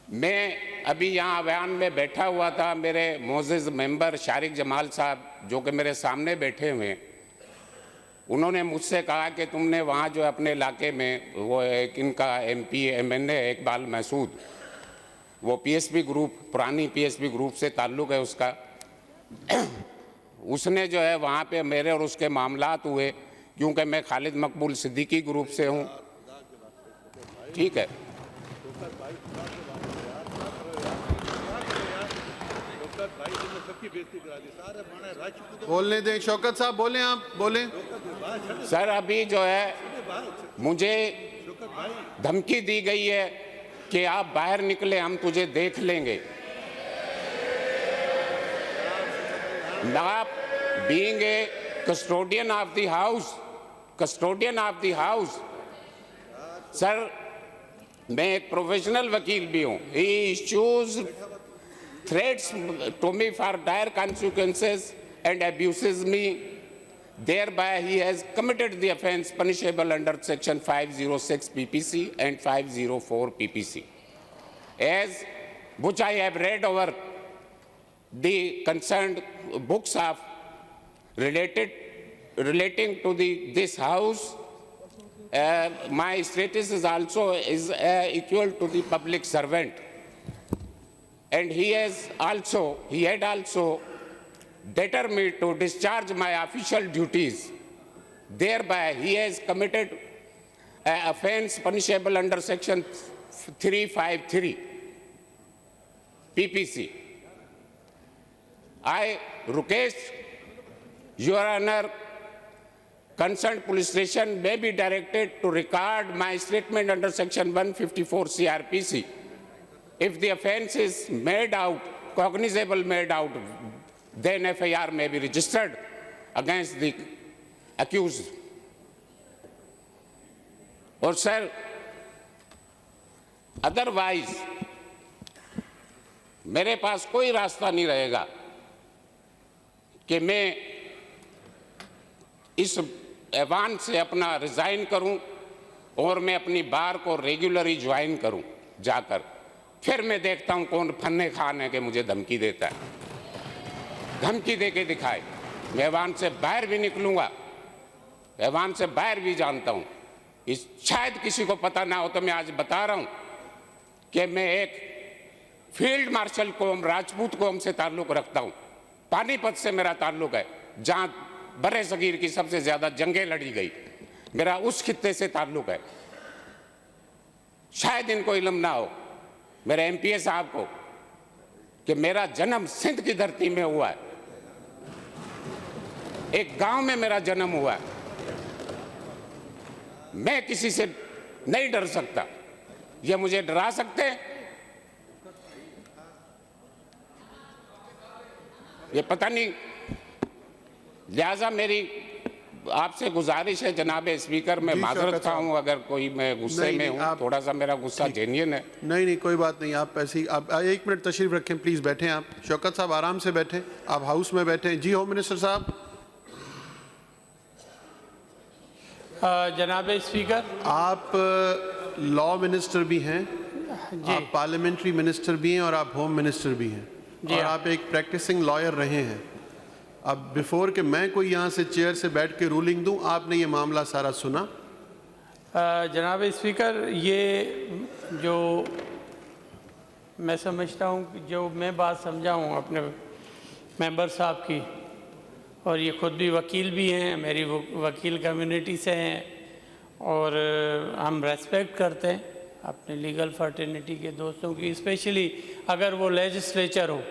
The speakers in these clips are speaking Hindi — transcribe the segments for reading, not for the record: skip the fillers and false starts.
मैं अभी यहाँ अभियान में बैठा हुआ था, मेरे मोअज़्ज़िज़ मेंबर शारिक जमाल साहब जो कि मेरे सामने बैठे हुए हैं, उन्होंने मुझसे कहा कि तुमने वहाँ जो अपने इलाके में वो एक इनका MP MNA इकबाल महसूद, वो पीएसपी ग्रुप, पुरानी पीएसपी ग्रुप से ताल्लुक़ है उसका, उसने जो है वहाँ पे मेरे और उसके मामलात हुए, क्योंकि मैं खालिद मकबूल सिद्दीकी ग्रुप से हूँ। ठीक है, बोलने दें, शौकत साहब बोलें, आप बोलें। सर अभी जो है मुझे धमकी दी गई है कि आप बाहर निकले, हम तुझे देख लेंगे। आप being a custodian of the house, sir मैं एक प्रोफेशनल वकील भी हूँ। ही issues threats to me for dire consequences and abuses me. Thereby he has committed the offence punishable under section 506 PPC and 504 PPC, as which I have read over the concerned books of relating to this house. My status is also equal to the public servant, and he had also determined me to discharge my official duties. Thereby he has committed an offence punishable under section 353 PPC. I request Your Honor, concerned police station may be directed to record my statement under section 154 CRPC. If the offence is made out, cognizable made out, then FIR may be registered against the accused. और सर अदरवाइज मेरे पास कोई रास्ता नहीं रहेगा कि मैं इस ऐवान से अपना रिजाइन करूं और मैं अपनी बार को रेगुलरली ज्वाइन करूं जाकर। फिर मैं देखता हूं कौन फन्ने खान है कि मुझे धमकी देता है, धमकी दे के दिखाए। मैं ऐवान से बाहर भी निकलूंगा, ऐवान से बाहर भी जानता हूं। इस शायद किसी को पता ना हो तो मैं आज बता रहा हूं कि मैं एक फील्ड मार्शल कौम, राजपूत कौम से ताल्लुक़ रखता हूं। पानीपत से मेरा ताल्लुक़ है, जहां बरे सगीर की सबसे ज़्यादा जंगें लड़ी गई, मेरा उस खित्ते से ताल्लुक़ है। शायद इनको इल्म ना हो मेरे MPA साहब को कि मेरा जन्म सिंध की धरती में हुआ है, एक गांव में मेरा जन्म हुआ है। मैं किसी से नहीं डर सकता, ये मुझे डरा सकते हैं? ये पता नहीं। लिहाजा मेरी आपसे गुजारिश है जनाब स्पीकर, मैं माजरत खाऊं अगर कोई मैं गुस्से में हूं, थोड़ा सा मेरा गुस्सा जेन्युइन है। नहीं कोई बात नहीं, आप ऐसी आप 1 मिनट तशरीफ रखें, प्लीज बैठें। आप शौकत साहब आराम से बैठें, आप हाउस में बैठें। जी होम मिनिस्टर साहब। जनाब स्पीकर, आप लॉ मिनिस्टर भी हैं, आप पार्लियामेंट्री मिनिस्टर भी हैं और आप होम मिनिस्टर भी हैं, और आप एक प्रैक्टिसिंग लॉयर रहे हैं। अब बिफोर कि मैं कोई यहाँ से चेयर से बैठ के रूलिंग दूं, आपने ये मामला सारा सुना? जनाब स्पीकर, ये जो मैं समझता हूँ, जो मैं बात समझा हूँ अपने मेंबर साहब की, और ये ख़ुद भी वकील भी हैं, मेरी वकील कम्युनिटी से हैं, और हम रेस्पेक्ट करते हैं अपने लीगल फर्टिनिटी के दोस्तों की, स्पेशली अगर वो लेजिस्लेचर हो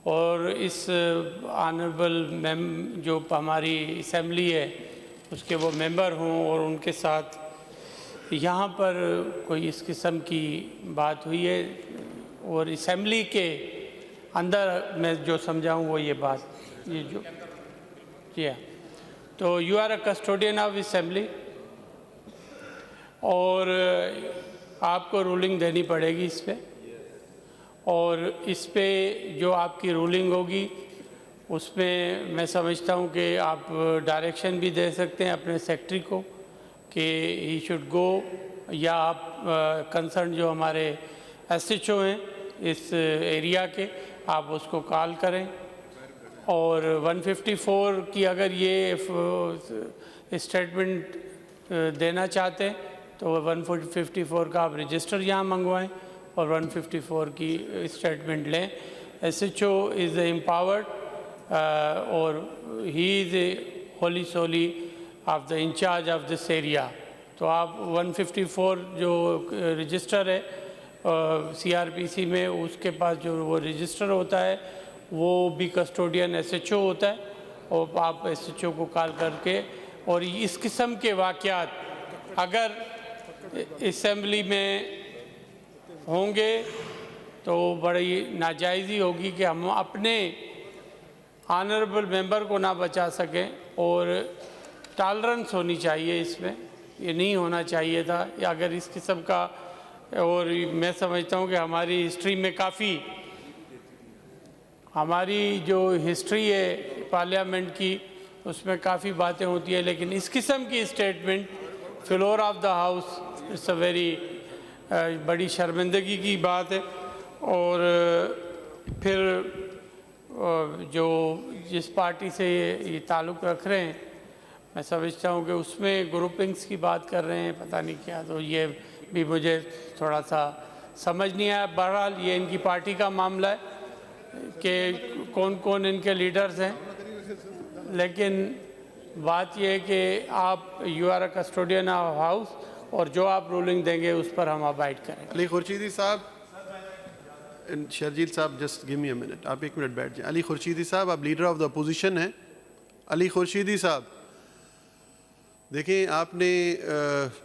और इस ऑनरेबल जो हमारी असेंबली है उसके वो मेंबर हों और उनके साथ यहाँ पर कोई इस किस्म की बात हुई है, और असेंबली के अंदर मैं जो समझाऊँ वो ये बात, ये जो जी हाँ, तो you are a custodian of assembly और आपको रूलिंग देनी पड़ेगी इस पर, और इस पे जो आपकी रूलिंग होगी उसमें मैं समझता हूँ कि आप डायरेक्शन भी दे सकते हैं अपने सेक्रेटरी को कि ही शुड गो, या आप कंसर्न जो हमारे SHO हैं इस एरिया के, आप उसको कॉल करें। और 154 की अगर ये स्टेटमेंट देना चाहते हैं तो 154 का आप रजिस्टर यहाँ मंगवाएं और 154 की स्टेटमेंट लें। SHO इज़ एम्पावर्ड और he is a wholly solely of the in charge of this area. तो आप 154 जो रजिस्टर है CRPC में, उसके पास जो वो रजिस्टर होता है वो भी कस्टोडियन SHO होता है, और आप SHO को कॉल करके, और इस किस्म के वाक़यात अगर असेंबली में होंगे तो बड़ी नाजायज़ी होगी कि हम अपने ऑनरेबल मेंबर को ना बचा सकें, और टॉलरेंस होनी चाहिए इसमें, ये नहीं होना चाहिए था अगर इस किस्म का। और मैं समझता हूँ कि हमारी हिस्ट्री में काफ़ी, हमारी जो हिस्ट्री है पार्लियामेंट की उसमें काफ़ी बातें होती है, लेकिन इस किस्म की statement floor of the house, it's a very बड़ी शर्मिंदगी की बात है। और फिर जो जिस पार्टी से ये ताल्लुक़ रख रहे हैं, मैं समझता हूँ कि उसमें ग्रुपिंग्स की बात कर रहे हैं, पता नहीं क्या, तो ये भी मुझे थोड़ा सा समझ नहीं आया। बहरहाल ये इनकी पार्टी का मामला है कि कौन कौन इनके लीडर्स हैं, लेकिन बात यह है कि आप you are a custodian of house, और जो आप रूलिंग देंगे उस पर हम अबाइड करेंगे। अली खुर्शीदी साहब, शर्जील साहब, just give me a minute, आप 1 मिनट बैठ जाएं। अली खुर्शीदी साहब, आप लीडर ऑफ द अपोजिशन हैं। अली खुर्शीदी साहब, देखिए आपने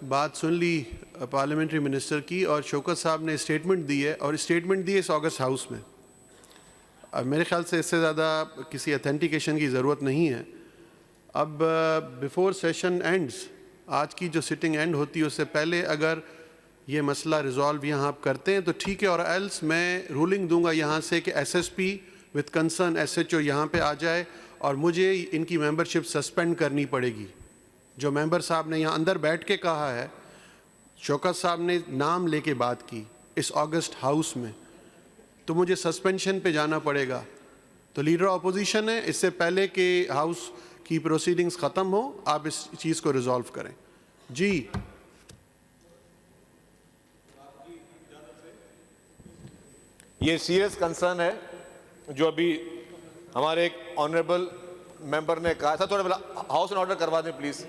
बात सुन ली पार्लियामेंट्री मिनिस्टर की, और शौकत साहब ने स्टेटमेंट दी है, और स्टेटमेंट दी है इस ऑगस्ट हाउस में। अब मेरे ख्याल से इससे ज़्यादा किसी अथेंटिकेशन की ज़रूरत नहीं है। अब बिफोर सेशन एंड्स, आज की जो सिटिंग एंड होती है उससे पहले अगर ये मसला रिजॉल्व यहाँ आप करते हैं तो ठीक है, और एल्स मैं रूलिंग दूंगा यहाँ से कि SSP विद कंसर्न SHO यहाँ पे आ जाए, और मुझे इनकी मेंबरशिप सस्पेंड करनी पड़ेगी। जो मेंबर साहब ने यहाँ अंदर बैठ के कहा है, शौकत साहब ने नाम लेके बात की इस ऑगस्ट हाउस में, तो मुझे सस्पेंशन पे जाना पड़ेगा। तो लीडर अपोजिशन है, इससे पहले कि हाउस की प्रोसीडिंग्स ख़त्म हो आप इस चीज़ को रिजॉल्व करें। जी ये सीरियस कंसर्न है जो अभी हमारे एक ऑनरेबल मेंबर ने कहा था। थोड़ा हाउस एंड ऑर्डर करवा दें प्लीज।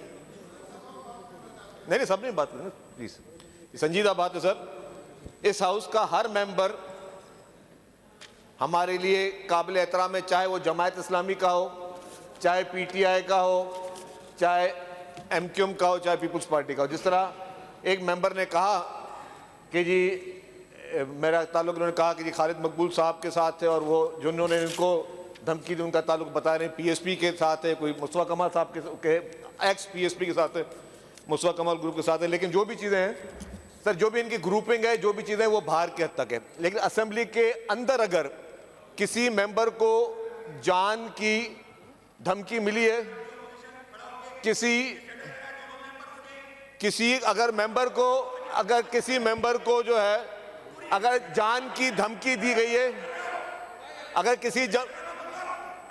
नहीं सब नहीं बात करें प्लीज, संजीदा बात है सर। इस हाउस का हर मेंबर हमारे लिए काबिल एहतराम है, चाहे वो जमायत इस्लामी का हो, चाहे PTI का हो, चाहे MQM का हो, चाहे पीपुल्स पार्टी का हो। जिस तरह एक मेंबर ने कहा कि जी मेरा ताल्लुक, उन्होंने कहा कि जी खालिद मकबूल साहब के साथ है, और वो जिन्होंने इनको धमकी दी उनका ताल्लुक बता रहे हैं PSP के साथ है, कोई मुस्तफा कमाल साहब के एक्स PSP के साथ है, मुस्तफा कमाल ग्रुप के साथ है। लेकिन जो भी चीज़ें हैं सर, जो भी इनकी ग्रुपिंग है, जो भी चीज़ें वो बाहर के हद तक है। लेकिन असेंबली के अंदर अगर किसी मेंबर को जान की धमकी मिली है, किसी मेंबर को जो है अगर जान की धमकी दी गई है,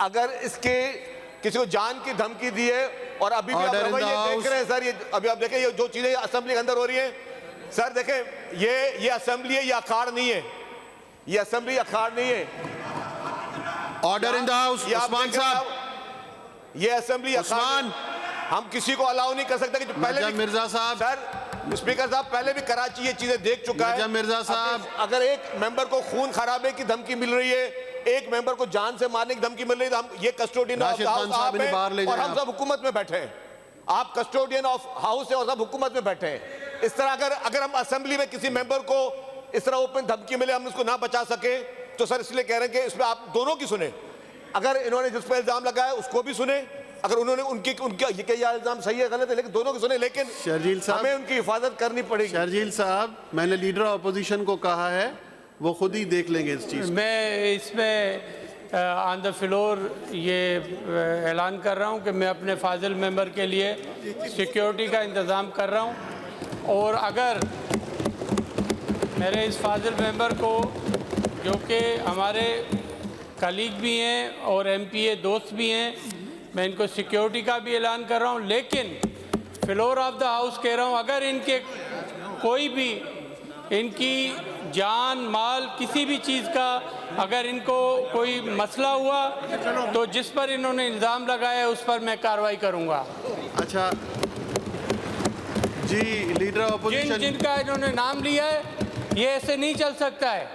अगर इसके किसी को जान की धमकी दी है, और अभी भी आप रवैये देख रहे हैं सर, ये अभी आप देखें ये जो चीजें असेंबली के अंदर हो रही हैं सर, देखें ये असेंबली है, ये अखाड़ नहीं है, ये असेंबली अखाड़ नहीं है। Order in the house, Usman साहब, ये असेंबली अखाड़, हम किसी को अलाउ नहीं कर सकते कि पहले भी मिर्जा साहब, सर स्पीकर साहब पहले भी कराची ये चीजें देख चुका है। मिर्जा साहब, अगर एक मेंबर को खून खराबे की धमकी मिल रही है, एक मेंबर को जान से मारने की धमकी मिल रही है, तो हम ये कस्टोडियन ऑफ हाउस आप हैं और हम सब हुकूमत में बैठे हैं। आप कस्टोडियन ऑफ हाउस है और सब हुकूमत में बैठे हैं। इस तरह अगर हम असेंबली में किसी मेंबर को इस तरह ओपन धमकी मिले, हम उसको ना बचा सके, तो सर इसलिए कह रहे हैं कि इसमें आप दोनों की सुने। अगर इन्होंने जिस पर इल्जाम लगाया उसको भी सुने, अगर उन्होंने उनकी ये क्या इल्जाम सही है गलत है, लेकिन दोनों की सुने। लेकिन शर्जील साहब, हमें उनकी हिफाजत करनी पड़ेगी। शर्जील साहब, मैंने लीडर अपोजिशन को कहा है, वो खुद ही देख लेंगे इस चीज। मैं इसमें ऑन द फ्लोर ये ऐलान कर रहा हूँ कि मैं अपने फाजिल मेंबर के लिए सिक्योरिटी का इंतज़ाम कर रहा हूँ, और अगर मेरे इस फाजिल मेंबर को, जो कि हमारे कलीग भी हैं और एमपीए दोस्त भी हैं, मैं इनको सिक्योरिटी का भी ऐलान कर रहा हूं, लेकिन फ्लोर ऑफ द हाउस कह रहा हूं, अगर इनके कोई भी इनकी जान माल किसी भी चीज़ का अगर इनको कोई मसला हुआ तो जिस पर इन्होंने इल्ज़ाम लगाया है उस पर मैं कार्रवाई करूंगा। अच्छा जी, लीडर ऑपोजिशन जिनका इन्होंने नाम लिया है, ये ऐसे नहीं चल सकता है।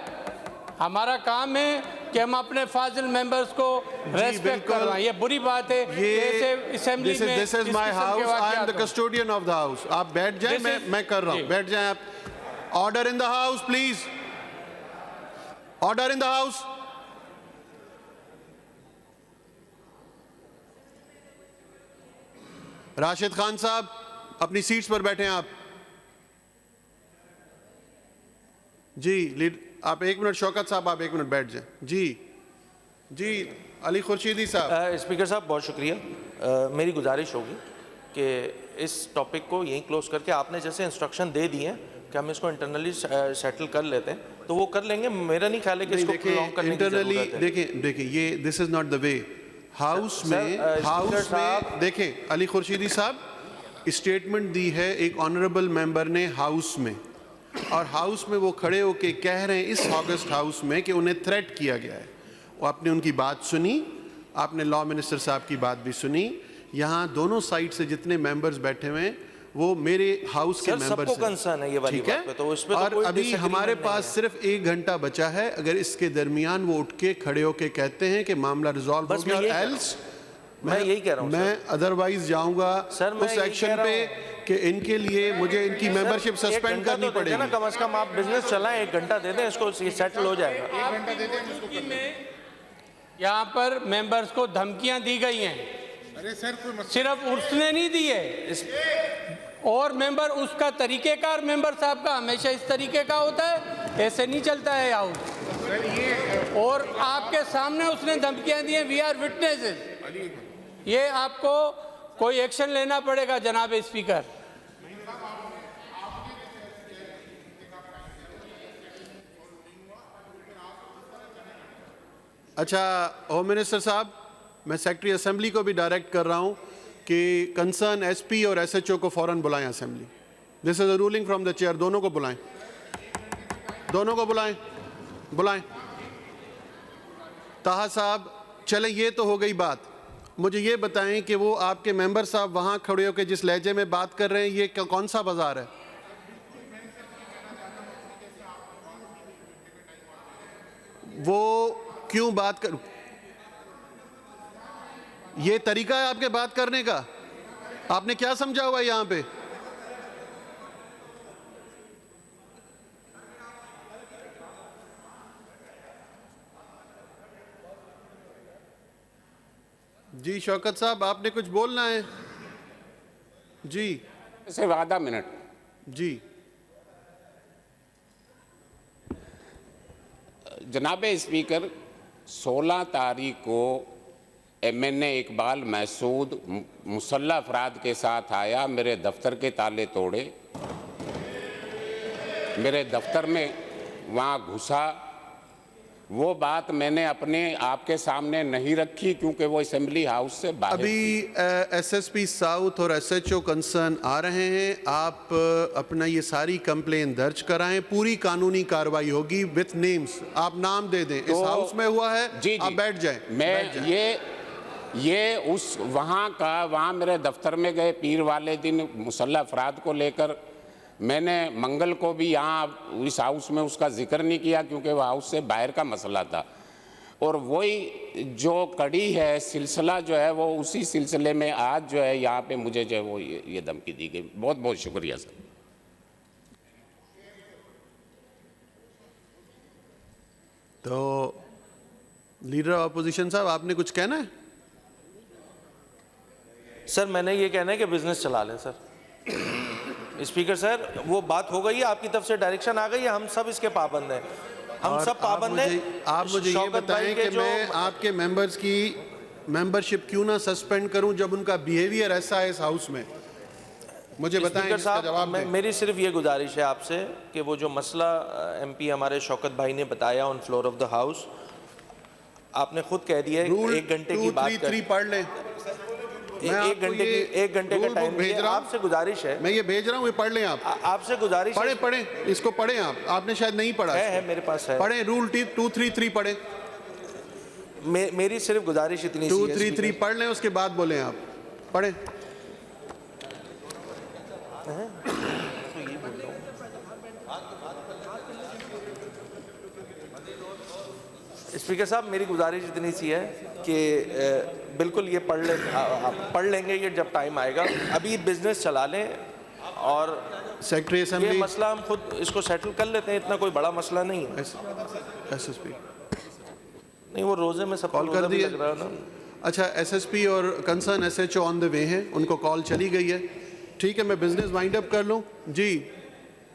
हमारा काम है कि हम अपने फाजिल मेंबर्स को रेस्पेक्ट करवाएं। ये बुरी बात है कि ऐसे असेंबली में this is my house, I am the custodian of the house. आप बैठ जाएं, मैं कर रहा हूं, बैठ जाएं आप। Order in the house please, order in the house. Rashid Khan साहब अपनी सीट्स पर बैठे हैं आप। जी लीड, आप 1 मिनट, शौकत साहब आप 1 मिनट बैठ जाएं। जी जी, अली खुर्शीदी साहब। स्पीकर साहब बहुत शुक्रिया। मेरी गुजारिश होगी कि इस टॉपिक को यहीं क्लोज करके, आपने जैसे इंस्ट्रक्शन दे दिए हैं कि हम इसको इंटरनली सेटल कर लेते हैं, तो वो कर लेंगे। मेरा नहीं ख्याल है कि इसको प्रोलॉन्ग करने की ज़रूरत है। देखिए ये this is not the way. House में देखें, अली खुर्शीदी साहब स्टेटमेंट दी है एक ऑनरेबल मेंबर ने हाउस में, और हाउस में वो खड़े होके कह रहे हैं इस ऑगस्ट हाउस में कि उन्हें थ्रेट किया गया है। और आपने उनकी बात सुनी, आपने लॉ मिनिस्टर साहब की बात भी सुनी। यहाँ दोनों साइड से जितने मेंबर्स बैठे हुए हैं वो मेरे हाउस के मेंबर्स हैं, कंसर्न है ये वाली बात पे, तो इसमें और अभी हमारे पास सिर्फ 1 घंटा बचा है। अगर इसके दरमियान वो उठ के खड़े होके कहते हैं कि मामला रिजॉल्व हो गया, एल्स मैं यही कह रहा हूँ, मैं अदरवाइज जाऊंगा उस एक्शन पे कि इनके लिए मुझे इनकी मेंबरशिप सस्पेंड करनी पड़ेगी ना। कम से कम आप बिजनेस चलाएं, 1 घंटा दे दें, इसको सेटल हो जाएगा। यहाँ पर मेंबर्स को धमकियां दी गई हैं। अरे सर, सिर्फ उसने नहीं दी है, और मेंबर उसका तरीकेकार मेंबर साहब का हमेशा इस तरीके का होता है, ऐसे नहीं चलता है हाउस। और आपके सामने उसने धमकियां दी हैं, वी आर विटनेसेस। ये आपको कोई एक्शन लेना पड़ेगा जनाब स्पीकर। अच्छा होम मिनिस्टर साहब, मैं सेक्रेटरी असेंबली को भी डायरेक्ट कर रहा हूं कि कंसर्न एसपी और एसएचओ को फौरन बुलाएं assembly. This is a ruling from the chair. दोनों को बुलाएं, दोनों को बुलाएं। ताहा साहब, चले ये तो हो गई बात, मुझे ये बताएं कि वो आपके मेंबर साहब वहां खड़े होकर जिस लहजे में बात कर रहे हैं, ये कौन सा बाजार है? वो क्यों बात कर, ये तरीका है आपके बात करने का? आपने क्या समझा हुआ है यहां पे? जी शौकत साहब, आपने कुछ बोलना है? जी सिर्फ आधा मिनट। जी जनाब स्पीकर, 16 तारीख को MNA इकबाल महसूद मुसल्लह अफराद के साथ आया, मेरे दफ्तर के ताले तोड़े, मेरे दफ्तर में वहाँ घुसा। वो बात मैंने अपने आपके सामने नहीं रखी क्योंकि वो असेंबली हाउस से बाहर अभी SSP साउथ और SHO कंसर्न आ रहे हैं। आप अपना ये सारी कंप्लेन दर्ज कराएं, पूरी कानूनी कार्रवाई होगी विथ नेम्स। आप नाम दे दें, इस हाउस में हुआ है। जी आप बैठ जाएं। मैं ये उस वहाँ मेरे दफ्तर में गए पीर वाले दिन मुसल्लह अफराद को लेकर, मैंने मंगल को भी यहाँ इस हाउस में उसका जिक्र नहीं किया क्योंकि वह हाउस से बाहर का मसला था। और वही जो कड़ी है, सिलसिला जो है, वो उसी सिलसिले में आज जो है यहाँ पे मुझे जो है वो ये धमकी दी गई। बहुत बहुत शुक्रिया सर। तो लीडर ऑपोजिशन साहब, आपने कुछ कहना है? सर मैंने ये कहना है कि बिजनेस चला लें सर। स्पीकर सर, वो बात हो गई है, आपकी तरफ से डायरेक्शन आ गई है, हम सब इसके पाबंद हैं, हम सब पाबंद हैं। आप मुझे ये बताएं कि मैं आपके मेंबर्स की मेंबरशिप क्यों ना सस्पेंड करूं जब उनका बिहेवियर ऐसा है इस हाउस में? मुझे बताएं स्पीकर इसका जवाब साहब, दें। मेरी सिर्फ ये गुजारिश है आपसे कि वो जो मसला एमपी हमारे शौकत भाई ने बताया on floor of the house, आपने खुद कह दिया है रूल 1 घंटे की बात 233 पढ़ लें। मैं एक आपको ये एक घंटे का रूल टाइम बुक भेज रहा हूं। आपसे गुजारिश है, मैं ये भेज रहा हूँ, ये पढ़ लें आप। आपसे गुजारिश पढ़े पढ़े इसको पढ़ें आप। आपने शायद नहीं पढ़ा। है मेरे पास है। पढ़ें रूल 233 पढ़ें। मेरी सिर्फ गुजारिश इतनी सी है 233 पढ़ लें, उसके बाद बोलें आप। पढ़ें। स्पीकर साहब, मेरी गुजारिश इतनी सी है कि बिल्कुल ये पढ़ लेंगे ये जब टाइम आएगा। अभी बिजनेस चला लें और सेक्रेटरी ये असेंबली मसला हम खुद इसको सेटल कर लेते हैं, इतना कोई बड़ा मसला नहीं है। एसएसपी नहीं, वो रोजे में सब कॉल कर दिए। लग रहा है ना। अच्छा, एसएसपी और concern SHO on the way हैं, उनको कॉल चली गई है। ठीक है, मैं बिजनेस वाइंड अप कर लूं जी।